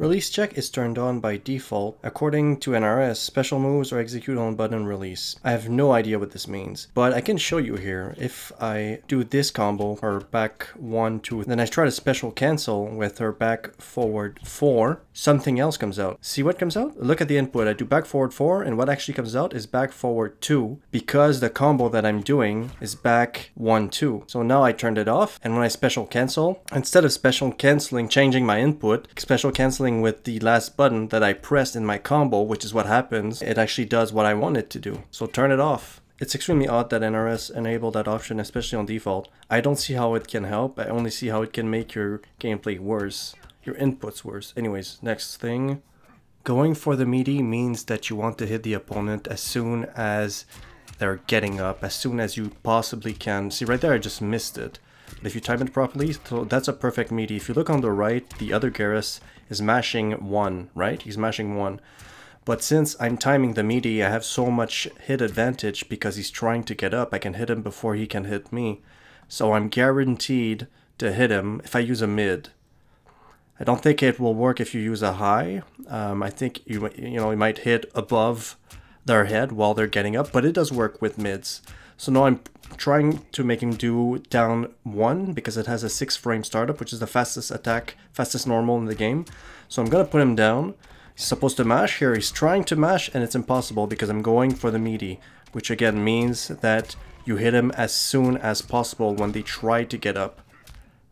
Release check is turned on by default. According to NRS, special moves are executed on button release. I have no idea what this means, but I can show you here. If I do this combo, her back 1, 2, then I try to special cancel with her back forward 4, something else comes out. See what comes out? Look at the input. I do back forward 4, and what actually comes out is back forward 2, because the combo that I'm doing is back 1, 2. So now I turned it off, and when I special cancel, instead of special canceling, changing my input, special canceling with the last button that I pressed in my combo, which is what happens, it actually does what I want it to do. So turn it off. It's extremely odd that NRS enabled that option, especially on default. I don't see how it can help. I only see how it can make your gameplay worse, your inputs worse. Anyways, next thing. Going for the meaty means that you want to hit the opponent as soon as they're getting up, as soon as you possibly can. See right there, I just missed it. But if you time it properly, so that's a perfect meaty. If you look on the right, the other Garrus is mashing 1, right? He's mashing 1. But since I'm timing the meaty, I have so much hit advantage because he's trying to get up. I can hit him before he can hit me. So I'm guaranteed to hit him if I use a mid. I don't think it will work if you use a high. I think you might hit above their head while they're getting up, but it does work with mids. So now I'm trying to make him do down 1 because it has a 6 frame startup, which is the fastest attack, fastest normal in the game. So I'm gonna put him down. He's supposed to mash here. He's trying to mash and it's impossible because I'm going for the meaty, which again means that you hit him as soon as possible when they try to get up.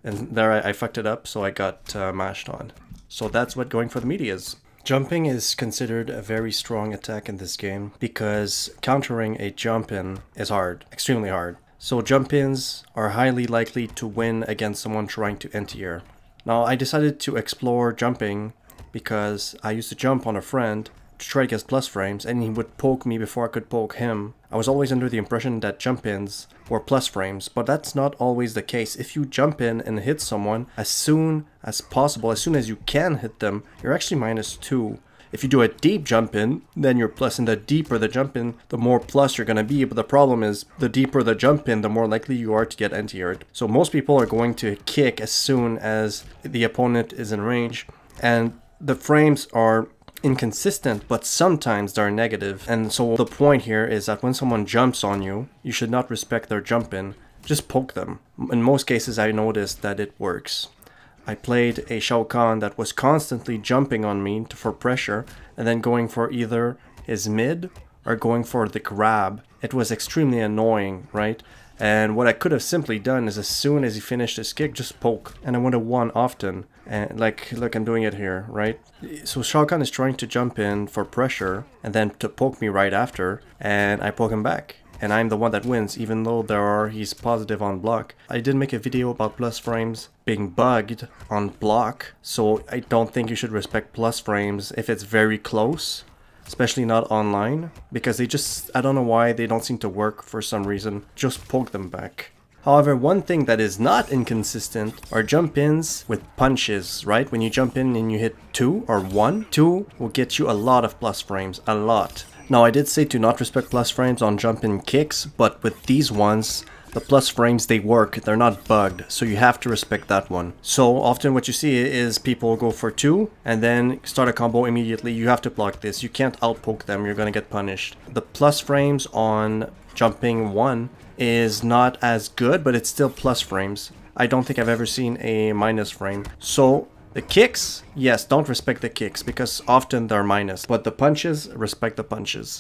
And there I fucked it up, so I got mashed on. So that's what going for the meaty is. Jumping is considered a very strong attack in this game because countering a jump-in is hard, extremely hard. So jump-ins are highly likely to win against someone trying to anti-air. Now I decided to explore jumping because I used to jump on a friend to try to get plus frames and he would poke me before I could poke him. I was always under the impression that jump-ins were plus frames, but that's not always the case. If you jump in and hit someone as soon as possible, as soon as you can hit them, you're actually -2. If you do a deep jump in, then you're plus, and the deeper the jump in, the more plus you're gonna be. But the problem is, the deeper the jump in, the more likely you are to get anti-aired. So most people are going to kick as soon as the opponent is in range, and the frames are inconsistent, but sometimes they're negative. And so the point here is that when someone jumps on you, you should not respect their jump in, just poke them. In most cases I noticed that it works. I played a Shao Kahn that was constantly jumping on me for pressure and then going for either his mid or going for the grab. It was extremely annoying, right? And what I could have simply done is as soon as he finished his kick, just poke. And I would have won often. And like, look, I'm doing it here, right? So Shao Kahn is trying to jump in for pressure and then to poke me right after. And I poke him back. And I'm the one that wins, even though he's positive on block. I did make a video about plus frames being bugged on block. So I don't think you should respect plus frames if it's very close. Especially not online, because they just, I don't know why, they don't seem to work for some reason. Just poke them back. However, one thing that is not inconsistent are jump-ins with punches, right? When you jump in and you hit 2 or 1, 2 will get you a lot of plus frames, a lot. Now I did say to not respect plus frames on jump-in kicks, but with these ones, the plus frames, they work, they're not bugged, so you have to respect that one. So often what you see is people go for 2 and then start a combo immediately. You have to block this, you can't outpoke them, you're gonna get punished. The plus frames on jumping 1 is not as good, but it's still plus frames. I don't think I've ever seen a minus frame. So the kicks, yes, don't respect the kicks because often they're minus, but the punches, respect the punches.